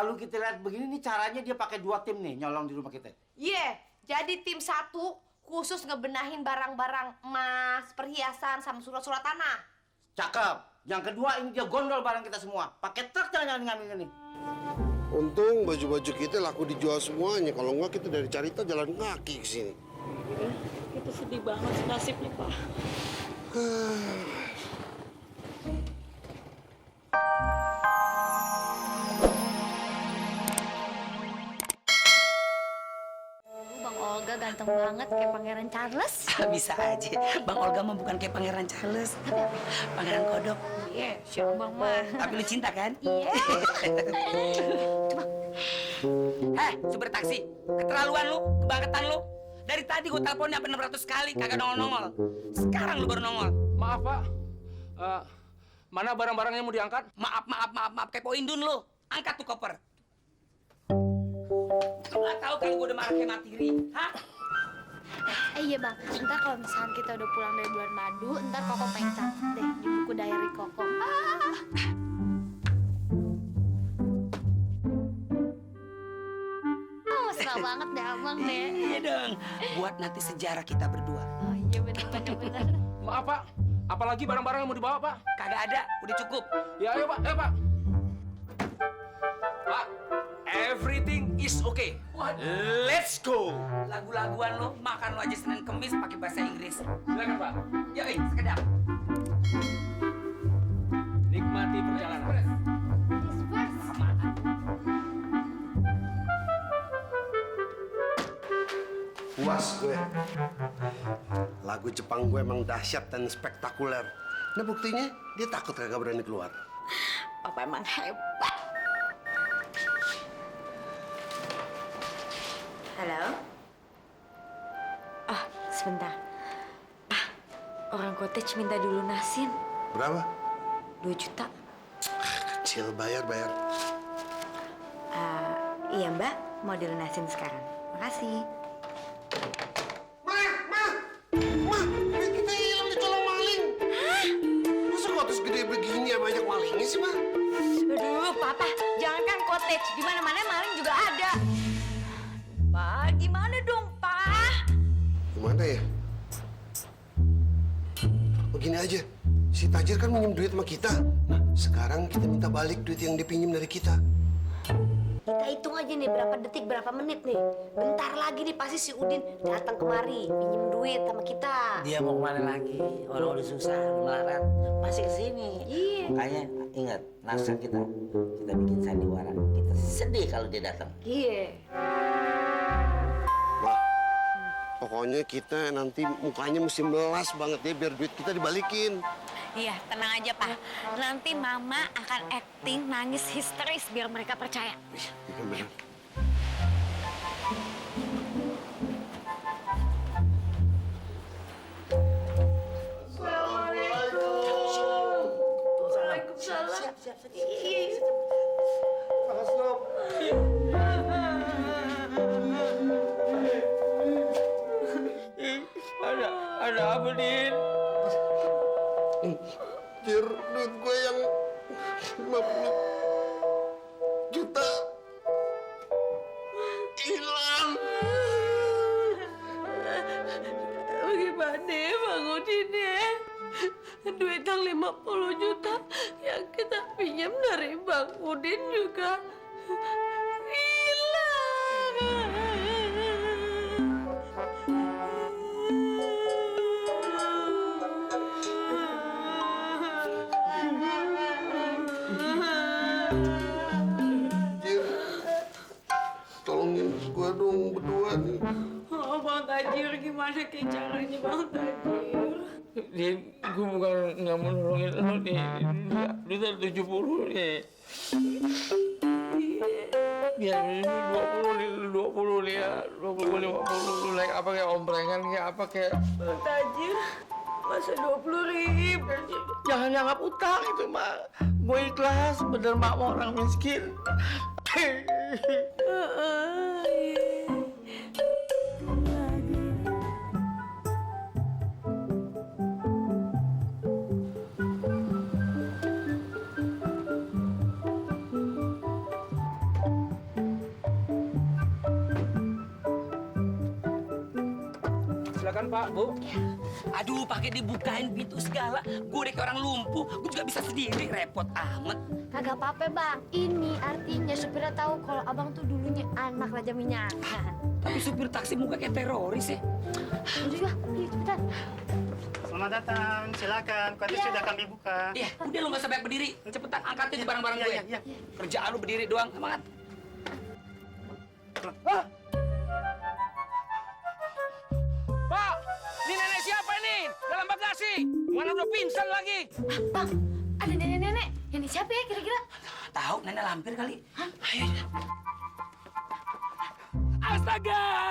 Kalau kita lihat begini nih caranya dia pakai 2 tim nih nyolong di rumah kita. Iya, jadi tim 1 khusus ngebenahin barang-barang emas, perhiasan, sama surat-surat tanah. Cakep. Yang kedua ini dia gondol barang kita semua. Pakai truk jangan ngambil ini. Untung baju-baju kita laku dijual semuanya. Kalau enggak kita dari Carita jalan kaki ke sini. Itu sedih banget nasibnya, Pak. Bang Olga ganteng banget kayak Pangeran Charles. Bisa aja. Bang Olga mah bukan kayak Pangeran Charles, tapi apa? Pangeran Kodok. Iya, siapa Bang mah. Tapi lu cinta kan? Iya. Supir taksi. Keterlaluan lu, kebangetan lu. Dari tadi gua teleponnya sampai 600 kali kagak nongol-nongol. Sekarang lu baru nongol. Maaf, Pak. Mana barang-barangnya mau diangkat? Maaf. Kepoin dun lu. Angkat tuh koper. Lu nggak tahu kalau gua udah marah kayak matiri, hah? Iya Bang, ntar kalau misalkan kita udah pulang dari bulan madu, ntar Koko pengen catat deh di buku diary Koko. Suka banget deh abang deh. Iya dong. Buat nanti sejarah kita berdua. Oh iya bener. Maaf, Pak. Apalagi barang-barang yang mau dibawa, Pak? Kagak ada, udah cukup. Ya, ayo, Pak. Ayo, Pak. Pak, everything is okay. Let's go. Lagu-laguan lu, makan lu aja Senin Kemis pakai bahasa Inggris. Silakan, Pak. Yoi, sekedap. Nikmati perjalanan. Puas gue. Lagu Jepang gue emang dahsyat dan spektakuler. Nah buktinya dia takut kagak berani keluar. Papa emang hebat. Halo? Oh, sebentar. Pak, orang cottage minta dilunasin. Berapa? 2 juta. Kecil, bayar. Iya mbak, mau dilunasin sekarang. Makasih. Ma, duit kita hilang dicolong maling. Hah? Masa cottage gede begini ya banyak malingnya sih, Ma? Aduh, papa, jangankan cottage, di mana-mana maling juga ada. Pak, gimana dong, Pak? Gimana ya? Begini aja, si Tajir kan minjem duit sama kita. Nah, sekarang kita minta balik duit yang dipinjam dari kita. Kita hitung aja nih berapa detik, berapa menit nih. Bentar lagi nih pasti si Udin datang kemari, pinjem duit sama kita. Dia mau kemana lagi? Orang udah susah, udah melarat, masih kesini. Iya. Makanya ingat, naskah kita bikin sandiwara. Kita sedih kalau dia datang. Iya. Wah, pokoknya kita nanti mukanya mesti melas banget ya biar duit kita dibalikin. Iya, tenang aja, Pak. Nanti Mama akan acting nangis histeris biar mereka percaya. Iya bener. Waalaikumsalam. Ada apa, Din? Jir, duit gue yang 50 juta hilang. Bagaimana Bang Udin ya? Duit yang 50 juta yang kita pinjam dari Bang Udin juga hilang. Jir, tolongin gue dong berdua nih. Oh, Bang Tajir, gimana kayak caranya Bang Tajir? Din, gue bukan nggak mau nolongin lo nih. Duit 70 nih. Ya, ini 20 nih ya. 20, 50. Lu naik apa kayak omprengan kayak apa kayak... Bang Tajir, masa 20.000? Jangan anggap utang itu, Mak. Gue ikhlas, bener mak mau orang miskin. Silakan Pak, Bu. Aduh, pakai dibukain pintu segala. Gue udah kayak orang lumpuh. Gue juga bisa sendiri, repot amat. Kagak apa-apa bang. Ini artinya supirnya tahu kalau abang tuh dulunya anak Raja Minyak. Tapi supir taksi muka kayak teroris ya. Udah juga, ayo cepetan. Selamat datang, silakan. Kuota sudah kami buka. Iya, udah lu nggak usah banyak berdiri. Cepetan angkatin tuh barang-barang gue. Iya. Kerjaan lu berdiri doang, semangat. Pak, ini nenek siapa ini? Dalam bagasi. Mana udah pingsan lagi? Bang, ada nenek-nenek. Ini siapa ya kira-kira? Tahu, nenek lampir kali. Ayo. Astaga!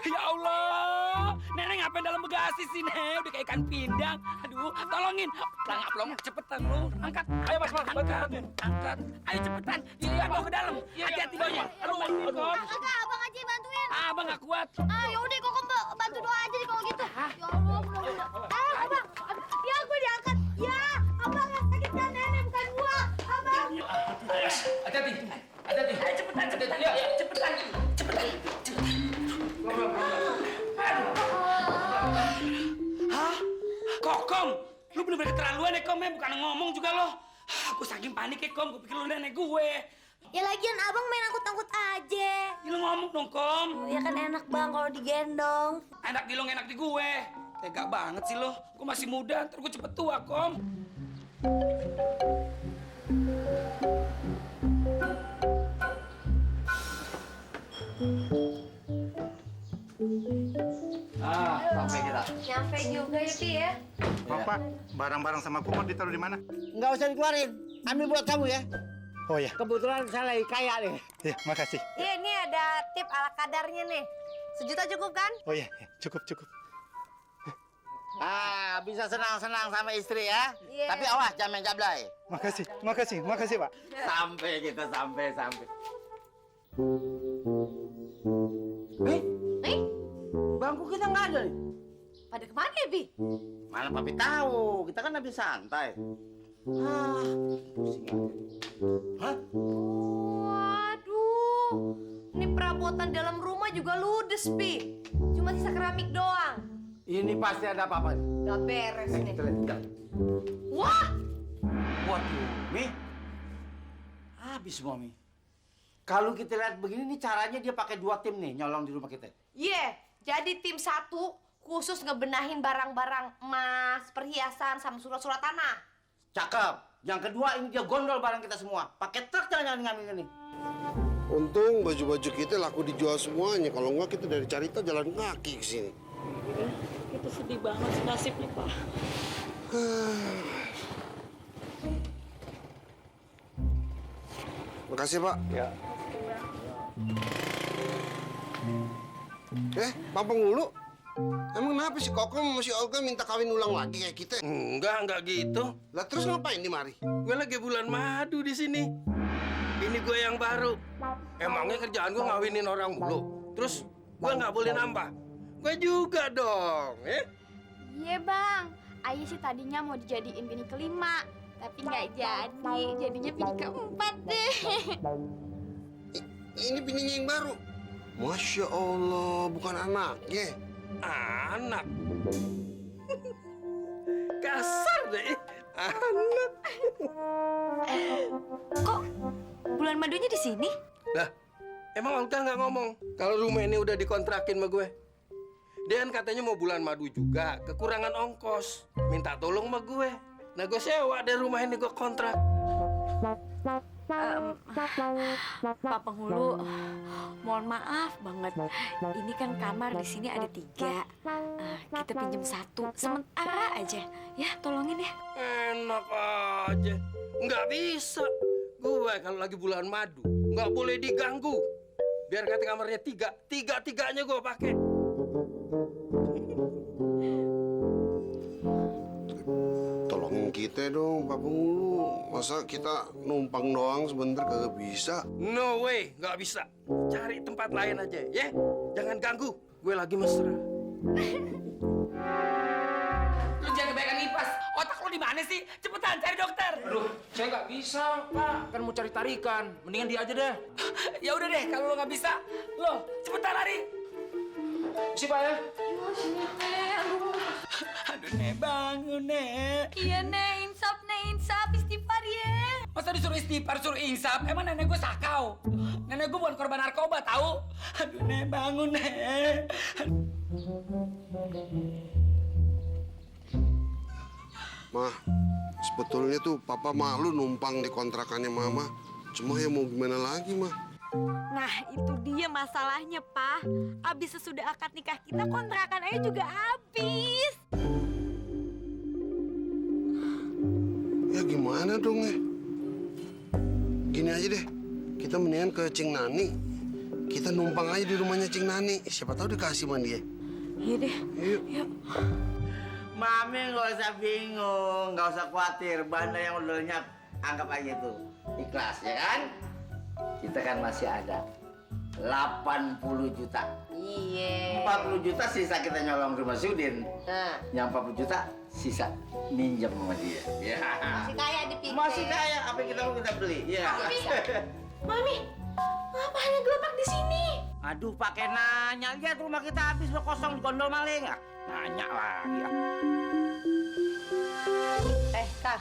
Ya Allah! Nenek ngapain dalam bagasi sih, Nek? Udah kayak ikan pindang. Aduh, tolongin. Pelong, cepetan lu. Angkat. Ayo, Mas. Angkat. Ayo cepetan. Iya, bawa ke dalam. Hati-hati bawanya. Aduh. Kagak, abang aja yang bantuin. Abang nggak kuat. Ah, yaudah kok bantu doa aja deh kalau gitu. Ya Allah, mudah-mudahan. Abang. Ya, gue diangkat. Ya, abang yang sakit kan nenek, bukan gua. Abang. Hati-hati. Ayo cepetan. Ya, cepetan. Hah? Kokom? Lu bener-bener keterlaluan ya, Kom, ya? Bukan ngomong juga lo. Gue saking panik ya, Kom. Gue pikir lu nenek gue. Ya lagian abang main angkut-angkut aja. Ya, lu ngomong dong, Kom. Ya kan enak bang kalau digendong. Enak di lo, enak di gue. Tega banget sih lo. Gue masih muda, ntar gue cepet tua, Kom. Sampai kita. Nyampe juga ya, Pi ya. Bapak, barang-barang sama kumot ditaruh di mana? Nggak usah dikeluarin. Ambil buat kamu ya. Oh ya, Kebetulan saya lagi kaya nih. ya makasih. Iya, ini ada tip ala kadarnya nih. 1 juta cukup kan? Oh ya, cukup. Bisa senang-senang sama istri ya. Iya. Tapi awas, jangan main jablay. Makasih Pak. Sampai kita sampai. Bangku kita nggak ada nih. Pada kemana ya, Pi? Mana papi tahu? Kita kan habis santai. Pusing aja. Hah? Waduh. Ini perabotan dalam rumah juga ludes, Pi. Cuma sisa keramik doang. Ini pasti ada apa-apa nih. Udah beres nih. Kita lihat. Wah! Waduh, Mi. Habis semua, Mi. Kalau kita lihat begini nih caranya dia pakai 2 tim nih nyolong di rumah kita. Iya, jadi tim 1 khusus ngebenahin barang-barang emas, perhiasan, sama surat-surat tanah. Cakep. Yang kedua ini dia gondol barang kita semua. Pakai truk jangan ngambil ini. Untung baju-baju kita laku dijual semuanya. Kalau enggak kita dari Carita jalan kaki ke sini. Kita sedih banget sih nasibnya, Pak. Makasih, Pak. Ya. Pak Penghulu, emang kenapa si Kokom sama si Olga minta kawin ulang lagi kayak kita? Enggak gitu. Lah terus ngapain di mari? Gue lagi bulan madu di sini. Ini gue yang baru. Emangnya kerjaan gue ngawinin orang mulu. Terus gue nggak boleh nambah. Gue juga dong, ya? Iya bang, Ayah sih tadinya mau dijadiin bini kelima, tapi nggak jadi, jadinya bini keempat deh. Ini bininya yang baru. Masya Allah, bukan anaknya. Anak. Kasar deh, anak. Kok bulan madunya di sini? Lah, emang Olga nggak ngomong kalau rumah ini udah dikontrakin sama gue? Dia kan katanya mau bulan madu juga, kekurangan ongkos. Minta tolong sama gue. Nah, gue sewa deh rumah ini, gue kontrak. Pak Penghulu, mohon maaf banget. Ini kan kamar di sini ada 3. Kita pinjam 1 sementara aja. Ya, tolongin ya. Enak aja. Nggak bisa. Gue kalau lagi bulan madu, nggak boleh diganggu. Biar kata kamarnya 3, 3-3-nya gue pakai. Tolongin kita dong, Pak Penghulu. Masa kita numpang doang sebentar kagak bisa? No way, nggak bisa. Cari tempat lain aja, ya? Jangan ganggu. Gue lagi mesra. Lu jangan kebanyakan ngipas. Otak lu di mana sih? Cepetan cari dokter. Aduh, saya nggak bisa, Pak. Kan mau cari tarikan. Mendingan dia aja deh. Ya udah deh, kalau lu nggak bisa, lo cepetan lari. Si Pak ya. Aduh, Nek, bangun, Nek. Iya, Nek, insaf, istighfar ya. Masa disuruh istighfar, suruh insaf? Emang nenek gue sakau? Nenek gue bukan korban narkoba, tahu? Aduh, Nek, bangun, Nek. Mah, sebetulnya tuh papa malu numpang di kontrakannya mama. Cuma ya mau gimana lagi, mah? Nah, itu dia masalahnya, Pak. Abis sesudah akad nikah kita, kontrakan aja juga habis. Ya gimana dong ya? Gini aja deh, kita mendingan ke Cing Nani. Kita numpang aja di rumahnya Cing Nani. Siapa tahu dikasih sama dia. Iya deh. Yuk. Mami nggak usah bingung, nggak usah khawatir. Banda yang udah lenyap, anggap aja tuh ikhlas, ya kan? Kita kan masih ada 80 juta. Iya. 40 juta sisa kita nyolong rumah si Udin. Nah, Yang 40 juta sisa minjem sama dia. Ya. masih kaya dipikir. Masih kaya, apa yang kita mau kita beli. Ya. Mami, ngapain gelombak di sini? Aduh, pakai nanya. Lihat rumah kita habis kosong, gondol maling. Nanya lagi. Kak.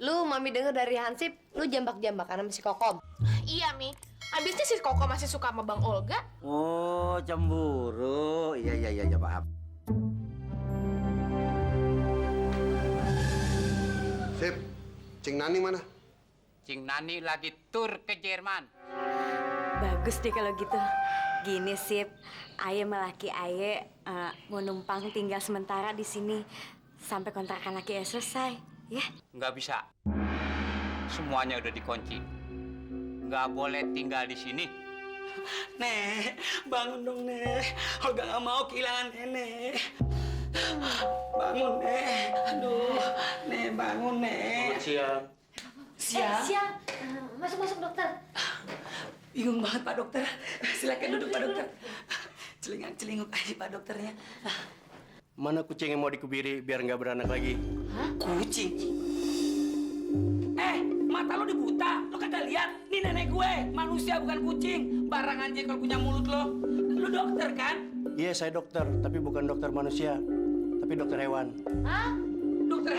Lu Mami denger dari Hansip, lu jambak-jambakan sama si Kokom. Iya, Mi. Habisnya si Koko masih suka sama Bang Olga. Oh, cemburu. Iya, maaf. Sip, Cing Nani mana? Cing Nani lagi tur ke Jerman. Bagus deh kalau gitu. Gini, Sip. Aye melaki Aye mau numpang tinggal sementara di sini sampai kontrakan laki Aye selesai, ya? Nggak bisa. Semuanya udah dikunci. Nggak boleh tinggal di sini. Nek, bangun dong, Nek. Olga nggak mau kehilangan Nenek. Bangun, Nek. Aduh, Nek, bangun, Nek. Siang. Siang. Masuk dokter. Bingung banget, Pak Dokter. Silakan duduk, Pak Dokter. Celingak-celinguk aja, Pak Dokternya. Mana kucing yang mau dikebiri biar nggak beranak lagi? Kucing? Mata lo dibuta. Lo kagak lihat? Nih nenek gue. Manusia bukan kucing. Barang aja kalau punya mulut lo. Lo dokter kan? Iya, saya dokter, tapi bukan dokter manusia, tapi dokter hewan. Dokter